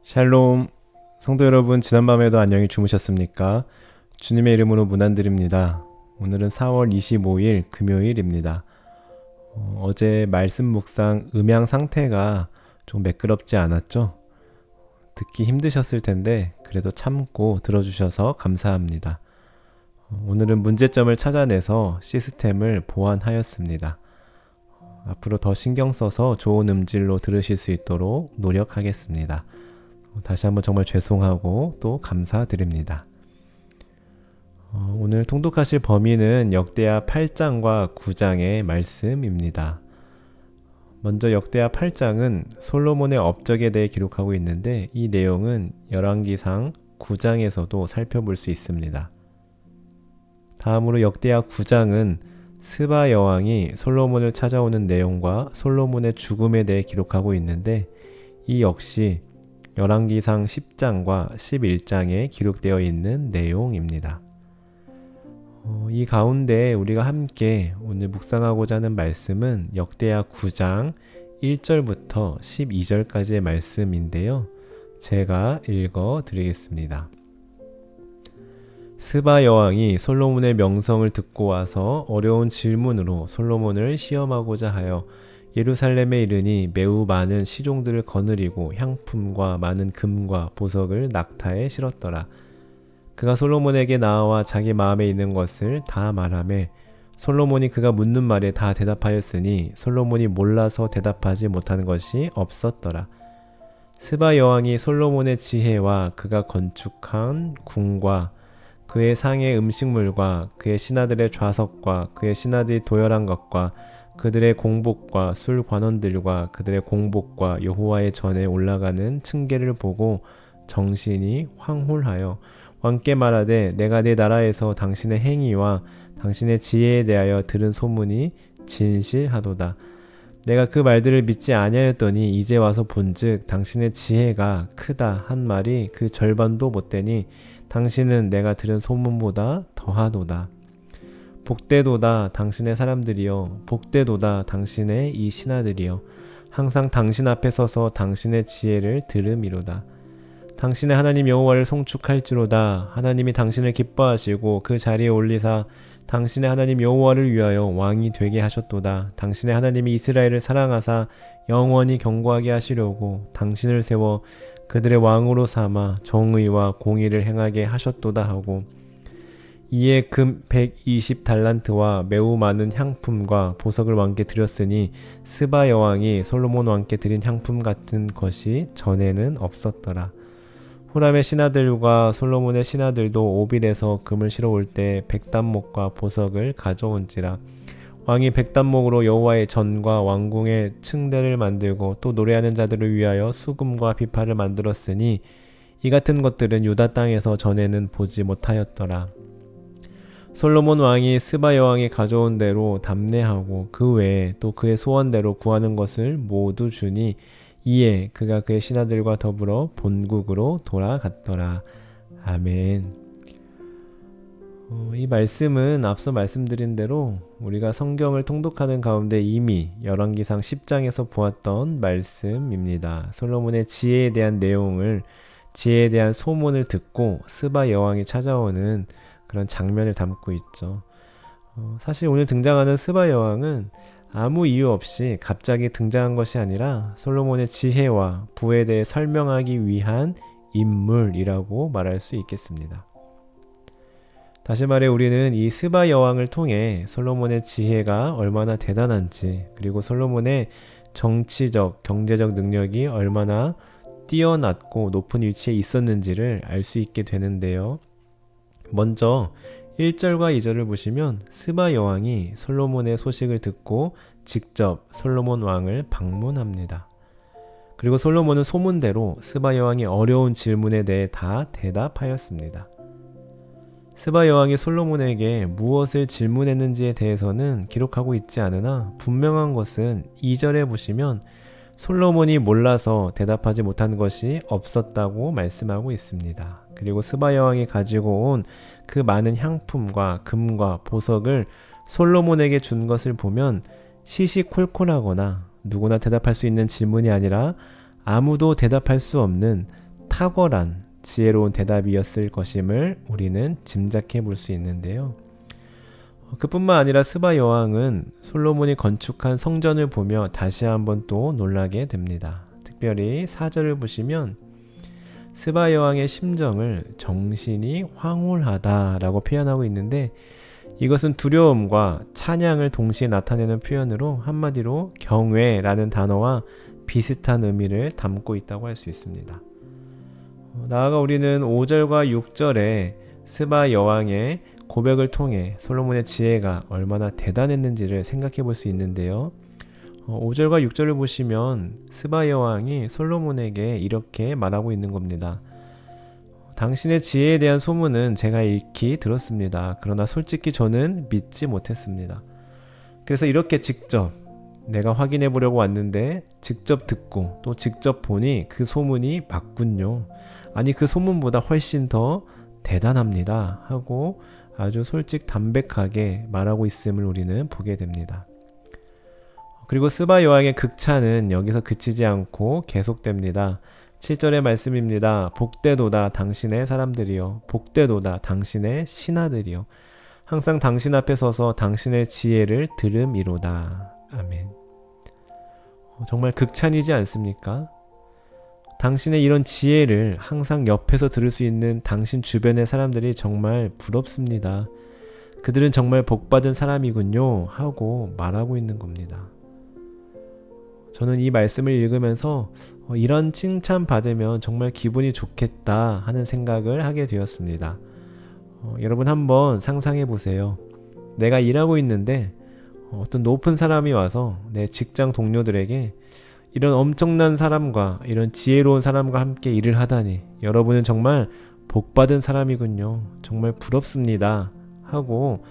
샬롬. 성도 여러분, 지난밤에도 안녕히 주무셨습니까? 주님의 이름으로 문안드립니다. 오늘은 4월 25일 금요일입니다. 어제 말씀 묵상 음향 상태가 좀 매끄럽지 않았죠? 듣기 힘드셨을 텐데 그래도 참고 들어주셔서 감사합니다. 오늘은 문제점을 찾아내서 시스템을 보완하였습니다. 앞으로 더 신경 써서 좋은 음질로 들으실 수 있도록 노력하겠습니다. 다시 한번 정말 죄송하고 또 감사드립니다. 오늘 통독하실 범위는 역대하 8장과 9장의 말씀입니다. 먼저 역대하 8장은 솔로몬의 업적에 대해 기록하고 있는데 이 내용은 열왕기상 9장에서도 살펴볼 수 있습니다. 다음으로 역대하 9장은 스바 여왕이 솔로몬을 찾아오는 내용과 솔로몬의 죽음에 대해 기록하고 있는데 이 역시 열왕기상 10장과 11장에 기록되어 있는 내용입니다. 이 가운데 우리가 함께 오늘 묵상하고자 하는 말씀은 역대하 9장 1절부터 12절까지의 말씀인데요. 제가 읽어 드리겠습니다. 스바 여왕이 솔로몬의 명성을 듣고 와서 어려운 질문으로 솔로몬을 시험하고자 하여 예루살렘에 이르니 매우 많은 시종들을 거느리고 향품과 많은 금과 보석을 낙타에 실었더라. 그가 솔로몬에게 나와 자기 마음에 있는 것을 다 말하매 솔로몬이 그가 묻는 말에 다 대답하였으니 솔로몬이 몰라서 대답하지 못하는 것이 없었더라. 스바 여왕이 솔로몬의 지혜와 그가 건축한 궁과 그의 상의 음식물과 그의 신하들의 좌석과 그의 신하들이 도열한 것과 그들의 공복과 술 관원들과 그들의 공복과 여호와의 전에 올라가는 층계를 보고 정신이 황홀하여 왕께 말하되 내가 내 나라에서 당신의 행위와 당신의 지혜에 대하여 들은 소문이 진실하도다. 내가 그 말들을 믿지 아니하였더니 이제 와서 본즉 당신의 지혜가 크다 한 말이 그 절반도 못되니 당신은 내가 들은 소문보다 더하도다. 복되도다 당신의 사람들이여, 복되도다 당신의 이 신하들이여, 항상 당신 앞에 서서 당신의 지혜를 들음이로다. 당신의 하나님 여호와를 송축할지로다. 하나님이 당신을 기뻐하시고 그 자리에 올리사 당신의 하나님 여호와를 위하여 왕이 되게 하셨도다. 당신의 하나님이 이스라엘을 사랑하사 영원히 경고하게 하시려고 당신을 세워 그들의 왕으로 삼아 정의와 공의를 행하게 하셨도다 하고, 이에 금 120달란트와 매우 많은 향품과 보석을 왕께 드렸으니 스바 여왕이 솔로몬 왕께 드린 향품 같은 것이 전에는 없었더라. 후람의 신하들과 솔로몬의 신하들도 오빌에서 금을 실어올 때 백단목과 보석을 가져온지라. 왕이 백단목으로 여호와의 전과 왕궁의 층대를 만들고 또 노래하는 자들을 위하여 수금과 비파를 만들었으니 이 같은 것들은 유다 땅에서 전에는 보지 못하였더라. 솔로몬 왕이 스바 여왕이 가져온 대로 담내하고 그 외에 또 그의 소원대로 구하는 것을 모두 주니 이에 그가 그의 신하들과 더불어 본국으로 돌아갔더라. 아멘. 이 말씀은 앞서 말씀드린 대로 우리가 성경을 통독하는 가운데 이미 열왕기상 10장에서 보았던 말씀입니다. 솔로몬의 지혜에 대한 내용을, 지혜에 대한 소문을 듣고 스바 여왕이 찾아오는 그런 장면을 담고 있죠. 사실 오늘 등장하는 스바 여왕은 아무 이유 없이 갑자기 등장한 것이 아니라 솔로몬의 지혜와 부에 대해 설명하기 위한 인물이라고 말할 수 있겠습니다. 다시 말해 우리는 이 스바 여왕을 통해 솔로몬의 지혜가 얼마나 대단한지, 그리고 솔로몬의 정치적, 경제적 능력이 얼마나 뛰어났고 높은 위치에 있었는지를 알 수 있게 되는데요. 먼저 1절과 2절을 보시면 스바 여왕이 솔로몬의 소식을 듣고 직접 솔로몬 왕을 방문합니다. 그리고 솔로몬은 소문대로 스바 여왕이 어려운 질문에 대해 다 대답하였습니다. 스바 여왕이 솔로몬에게 무엇을 질문했는지에 대해서는 기록하고 있지 않으나 분명한 것은 2절에 보시면 솔로몬이 몰라서 대답하지 못한 것이 없었다고 말씀하고 있습니다. 그리고 스바 여왕이 가지고 온 그 많은 향품과 금과 보석을 솔로몬에게 준 것을 보면 시시콜콜하거나 누구나 대답할 수 있는 질문이 아니라 아무도 대답할 수 없는 탁월한 지혜로운 대답이었을 것임을 우리는 짐작해 볼 수 있는데요. 그뿐만 아니라 스바 여왕은 솔로몬이 건축한 성전을 보며 다시 한번 또 놀라게 됩니다. 특별히 4절을 보시면 스바 여왕의 심정을 정신이 황홀하다라고 표현하고 있는데, 이것은 두려움과 찬양을 동시에 나타내는 표현으로 한마디로 경외라는 단어와 비슷한 의미를 담고 있다고 할 수 있습니다. 나아가 우리는 5절과 6절에 스바 여왕의 고백을 통해 솔로몬의 지혜가 얼마나 대단했는지를 생각해 볼 수 있는데요. 5절과 6절을 보시면 스바 여왕이 솔로몬에게 이렇게 말하고 있는 겁니다. 당신의 지혜에 대한 소문은 제가 익히 들었습니다. 그러나 솔직히 저는 믿지 못했습니다. 그래서 이렇게 직접 내가 확인해 보려고 왔는데 직접 듣고 또 직접 보니 그 소문이 맞군요. 아니, 그 소문보다 훨씬 더 대단합니다 하고 아주 솔직담백하게 말하고 있음을 우리는 보게 됩니다. 그리고 스바 여왕의 극찬은 여기서 그치지 않고 계속됩니다. 7절의 말씀입니다. 복되도다 당신의 사람들이요, 복되도다 당신의 신하들이요, 항상 당신 앞에 서서 당신의 지혜를 들음이로다. 아멘. 정말 극찬이지 않습니까? 당신의 이런 지혜를 항상 옆에서 들을 수 있는 당신 주변의 사람들이 정말 부럽습니다. 그들은 정말 복받은 사람이군요 하고 말하고 있는 겁니다. 저는 이 말씀을 읽으면서 이런 칭찬 받으면 정말 기분이 좋겠다 하는 생각을 하게 되었습니다. 여러분 한번 상상해 보세요. 내가 일하고 있는데 어떤 높은 사람이 와서 내 직장 동료들에게 이런 엄청난 사람과 이런 지혜로운 사람과 함께 일을 하다니 여러분은 정말 복받은 사람이군요, 정말 부럽습니다 하고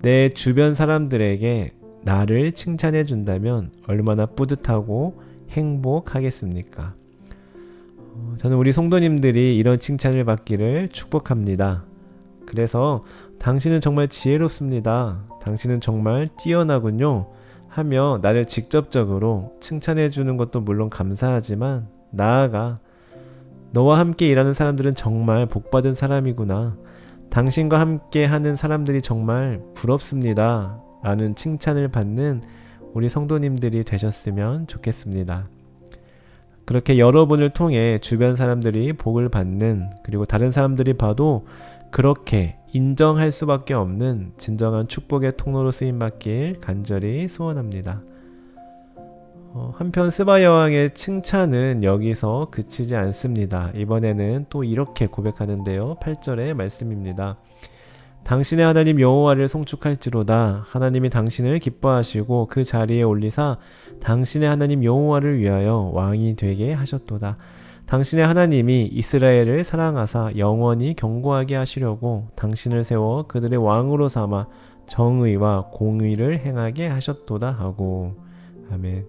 내 주변 사람들에게 나를 칭찬해 준다면 얼마나 뿌듯하고 행복하겠습니까? 저는 우리 성도님들이 이런 칭찬을 받기를 축복합니다. 그래서 당신은 정말 지혜롭습니다, 당신은 정말 뛰어나군요 하며 나를 직접적으로 칭찬해 주는 것도 물론 감사하지만, 나아가 너와 함께 일하는 사람들은 정말 복받은 사람이구나, 당신과 함께 하는 사람들이 정말 부럽습니다 라는 칭찬을 받는 우리 성도님들이 되셨으면 좋겠습니다. 그렇게 여러분을 통해 주변 사람들이 복을 받는, 그리고 다른 사람들이 봐도 그렇게 인정할 수밖에 없는 진정한 축복의 통로로 쓰임받길 간절히 소원합니다. 한편 스바 여왕의 칭찬은 여기서 그치지 않습니다. 이번에는 또 이렇게 고백하는데요. 8절의 말씀입니다. 당신의 하나님 여호와를 송축할지로다. 하나님이 당신을 기뻐하시고 그 자리에 올리사 당신의 하나님 여호와를 위하여 왕이 되게 하셨도다. 당신의 하나님이 이스라엘을 사랑하사 영원히 경고하게 하시려고 당신을 세워 그들의 왕으로 삼아 정의와 공의를 행하게 하셨도다 하고. 아멘.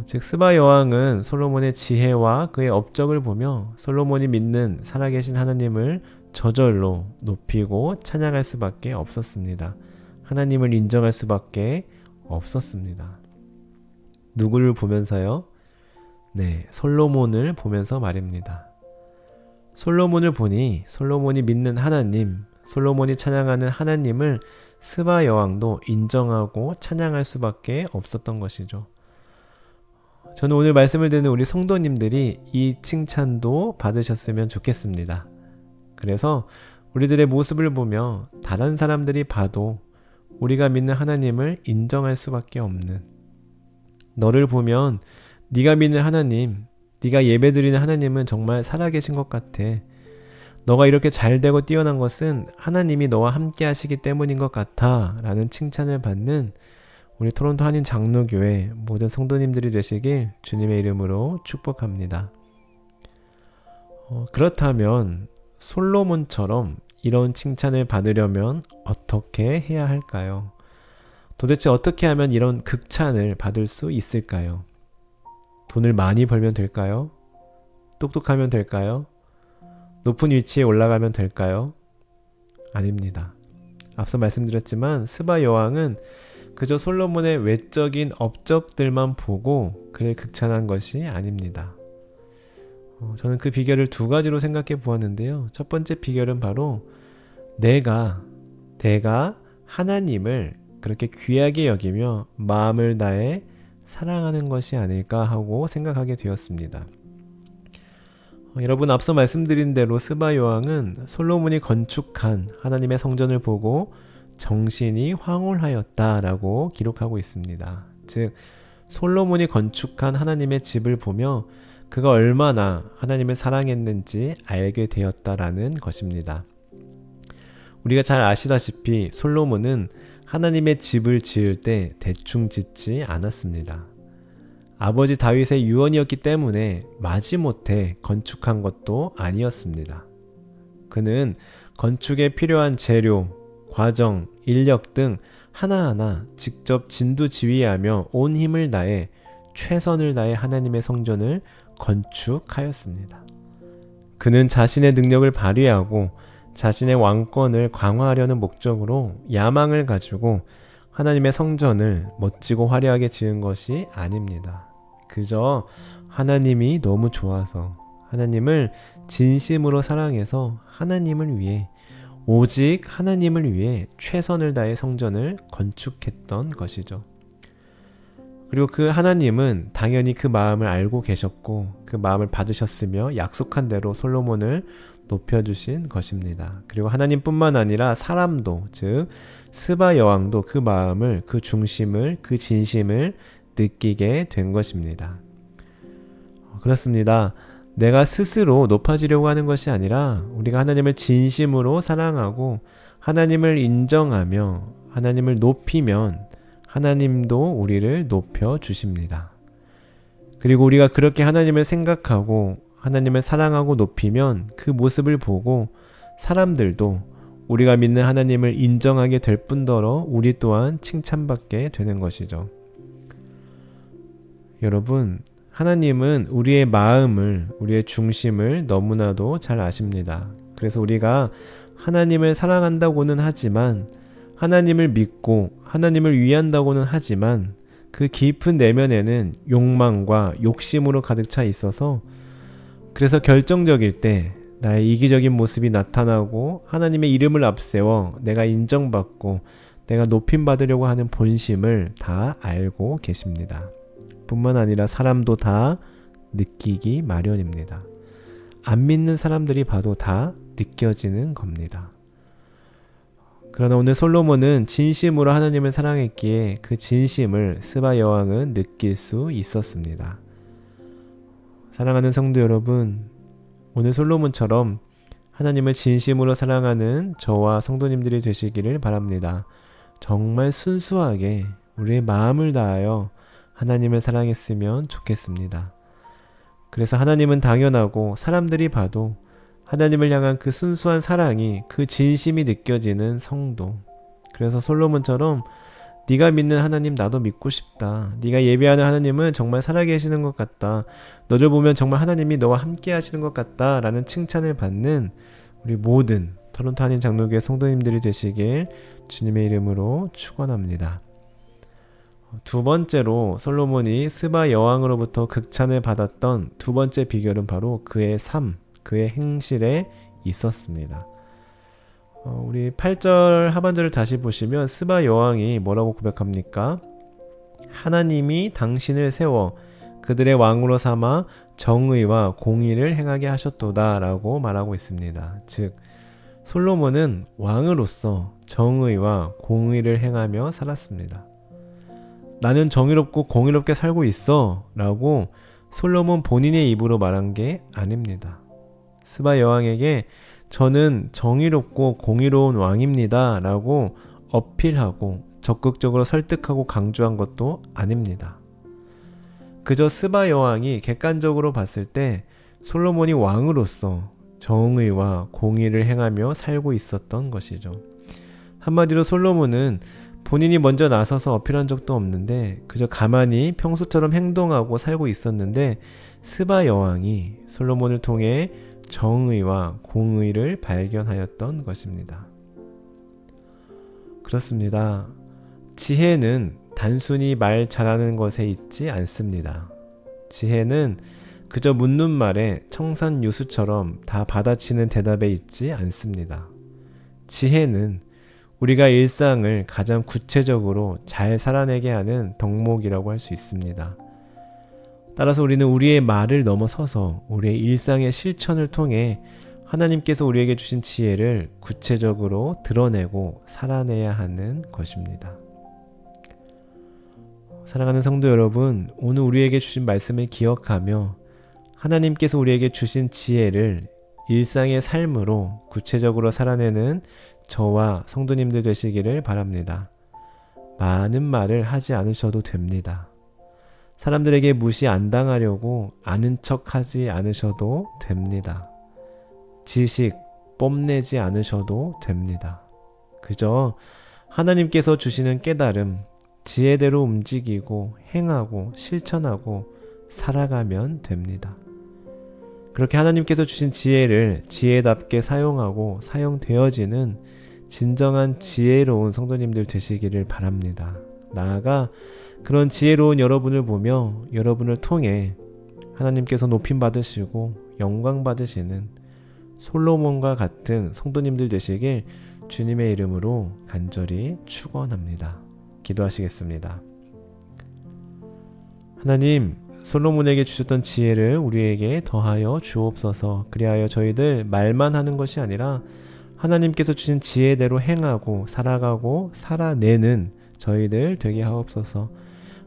즉 스바 여왕은 솔로몬의 지혜와 그의 업적을 보며 솔로몬이 믿는 살아계신 하나님을 저절로 높이고 찬양할 수밖에 없었습니다. 하나님을 인정할 수밖에 없었습니다. 누구를 보면서요? 네, 솔로몬을 보면서 말입니다. 솔로몬을 보니 솔로몬이 믿는 하나님, 솔로몬이 찬양하는 하나님을 스바 여왕도 인정하고 찬양할 수밖에 없었던 것이죠. 저는 오늘 말씀을 듣는 우리 성도님들이 이 칭찬도 받으셨으면 좋겠습니다. 그래서 우리들의 모습을 보며 다른 사람들이 봐도 우리가 믿는 하나님을 인정할 수밖에 없는, 너를 보면 네가 믿는 하나님, 네가 예배드리는 하나님은 정말 살아계신 것 같아. 너가 이렇게 잘되고 뛰어난 것은 하나님이 너와 함께 하시기 때문인 것 같아 라는 칭찬을 받는 우리 토론토 한인 장로교회 모든 성도님들이 되시길 주님의 이름으로 축복합니다. 그렇다면 솔로몬처럼 이런 칭찬을 받으려면 어떻게 해야 할까요? 도대체 어떻게 하면 이런 극찬을 받을 수 있을까요? 돈을 많이 벌면 될까요? 똑똑하면 될까요? 높은 위치에 올라가면 될까요? 아닙니다. 앞서 말씀드렸지만 스바 여왕은 그저 솔로몬의 외적인 업적들만 보고 그를 극찬한 것이 아닙니다. 저는 그 비결을 두 가지로 생각해 보았는데요. 첫 번째 비결은 바로 내가 하나님을 그렇게 귀하게 여기며 마음을 다해 사랑하는 것이 아닐까 하고 생각하게 되었습니다. 여러분, 앞서 말씀드린 대로 스바 여왕은 솔로몬이 건축한 하나님의 성전을 보고 정신이 황홀하였다라고 기록하고 있습니다. 즉, 솔로몬이 건축한 하나님의 집을 보며 그가 얼마나 하나님을 사랑했는지 알게 되었다라는 것입니다. 우리가 잘 아시다시피 솔로몬은 하나님의 집을 지을 때 대충 짓지 않았습니다. 아버지 다윗의 유언이었기 때문에 마지못해 건축한 것도 아니었습니다. 그는 건축에 필요한 재료, 과정, 인력 등 하나하나 직접 진두지휘하며 온 힘을 다해 최선을 다해 하나님의 성전을 건축하였습니다. 그는 자신의 능력을 발휘하고 자신의 왕권을 강화하려는 목적으로 야망을 가지고 하나님의 성전을 멋지고 화려하게 지은 것이 아닙니다. 그저 하나님이 너무 좋아서, 하나님을 진심으로 사랑해서 하나님을 위해, 오직 하나님을 위해 최선을 다해 성전을 건축했던 것이죠. 그리고 그 하나님은 당연히 그 마음을 알고 계셨고 그 마음을 받으셨으며 약속한 대로 솔로몬을 높여주신 것입니다. 그리고 하나님뿐만 아니라 사람도, 즉 스바 여왕도 그 마음을, 그 중심을, 그 진심을 느끼게 된 것입니다. 그렇습니다. 내가 스스로 높아지려고 하는 것이 아니라 우리가 하나님을 진심으로 사랑하고 하나님을 인정하며 하나님을 높이면 하나님도 우리를 높여주십니다. 그리고 우리가 그렇게 하나님을 생각하고 하나님을 사랑하고 높이면 그 모습을 보고 사람들도 우리가 믿는 하나님을 인정하게 될 뿐더러 우리 또한 칭찬받게 되는 것이죠. 여러분, 하나님은 우리의 마음을, 우리의 중심을 너무나도 잘 아십니다. 그래서 우리가 하나님을 사랑한다고는 하지만, 하나님을 믿고 하나님을 위한다고는 하지만 그 깊은 내면에는 욕망과 욕심으로 가득 차 있어서, 그래서 결정적일 때 나의 이기적인 모습이 나타나고 하나님의 이름을 앞세워 내가 인정받고 내가 높임받으려고 하는 본심을 다 알고 계십니다. 뿐만 아니라 사람도 다 느끼기 마련입니다. 안 믿는 사람들이 봐도 다 느껴지는 겁니다. 그러나 오늘 솔로몬은 진심으로 하나님을 사랑했기에 그 진심을 스바 여왕은 느낄 수 있었습니다. 사랑하는 성도 여러분, 오늘 솔로몬처럼 하나님을 진심으로 사랑하는 저와 성도님들이 되시기를 바랍니다. 정말 순수하게 우리의 마음을 다하여 하나님을 사랑했으면 좋겠습니다. 그래서 하나님은 당연하고 사람들이 봐도 하나님을 향한 그 순수한 사랑이, 그 진심이 느껴지는 성도. 그래서 솔로몬처럼 네가 믿는 하나님 나도 믿고 싶다. 네가 예배하는 하나님은 정말 살아계시는 것 같다. 너를 보면 정말 하나님이 너와 함께 하시는 것 같다 라는 칭찬을 받는 우리 모든 토론토 한인 장로교회 성도님들이 되시길 주님의 이름으로 축원합니다. 두 번째로 솔로몬이 스바 여왕으로부터 극찬을 받았던 두 번째 비결은 바로 그의 삶, 그의 행실에 있었습니다. 우리 8절 하반절을 다시 보시면 스바 여왕이 뭐라고 고백합니까? 하나님이 당신을 세워 그들의 왕으로 삼아 정의와 공의를 행하게 하셨도다 라고 말하고 있습니다. 즉 솔로몬은 왕으로서 정의와 공의를 행하며 살았습니다. 나는 정의롭고 공의롭게 살고 있어 라고 솔로몬 본인의 입으로 말한 게 아닙니다. 스바 여왕에게 저는 정의롭고 공의로운 왕입니다 라고 어필하고 적극적으로 설득하고 강조한 것도 아닙니다. 그저 스바 여왕이 객관적으로 봤을 때 솔로몬이 왕으로서 정의와 공의를 행하며 살고 있었던 것이죠. 한마디로 솔로몬은 본인이 먼저 나서서 어필한 적도 없는데 그저 가만히 평소처럼 행동하고 살고 있었는데 스바 여왕이 솔로몬을 통해 정의와 공의를 발견하였던 것입니다. 그렇습니다. 지혜는 단순히 말 잘하는 것에 있지 않습니다. 지혜는 그저 묻는 말에 청산유수처럼 다 받아치는 대답에 있지 않습니다. 지혜는 우리가 일상을 가장 구체적으로 잘 살아내게 하는 덕목이라고 할 수 있습니다. 따라서 우리는 우리의 말을 넘어서서 우리의 일상의 실천을 통해 하나님께서 우리에게 주신 지혜를 구체적으로 드러내고 살아내야 하는 것입니다. 사랑하는 성도 여러분, 오늘 우리에게 주신 말씀을 기억하며 하나님께서 우리에게 주신 지혜를 일상의 삶으로 구체적으로 살아내는 저와 성도님들 되시기를 바랍니다. 많은 말을 하지 않으셔도 됩니다. 사람들에게 무시 안 당하려고 아는 척 하지 않으셔도 됩니다. 지식 뽐내지 않으셔도 됩니다. 그저 하나님께서 주시는 깨달음, 지혜대로 움직이고 행하고 실천하고 살아가면 됩니다. 그렇게 하나님께서 주신 지혜를 지혜답게 사용하고 사용되어지는 진정한 지혜로운 성도님들 되시기를 바랍니다. 나아가 그런 지혜로운 여러분을 보며 여러분을 통해 하나님께서 높임 받으시고 영광 받으시는 솔로몬과 같은 성도님들 되시길 주님의 이름으로 간절히 축원합니다. 기도하시겠습니다. 하나님, 솔로몬에게 주셨던 지혜를 우리에게 더하여 주옵소서. 그리하여 저희들 말만 하는 것이 아니라 하나님께서 주신 지혜대로 행하고 살아가고 살아내는 저희들 되게 하옵소서.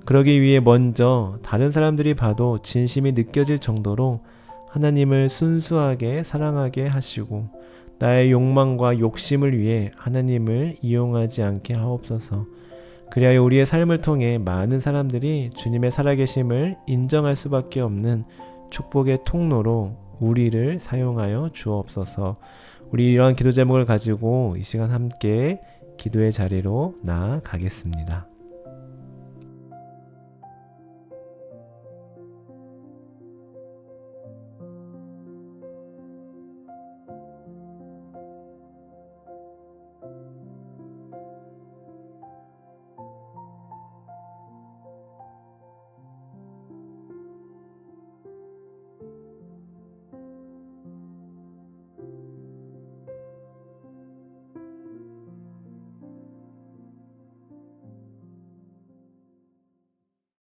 그러기 위해 먼저 다른 사람들이 봐도 진심이 느껴질 정도로 하나님을 순수하게 사랑하게 하시고 나의 욕망과 욕심을 위해 하나님을 이용하지 않게 하옵소서. 그리하여 우리의 삶을 통해 많은 사람들이 주님의 살아계심을 인정할 수밖에 없는 축복의 통로로 우리를 사용하여 주옵소서. 우리 이러한 기도 제목을 가지고 이 시간 함께 기도의 자리로 나아가겠습니다.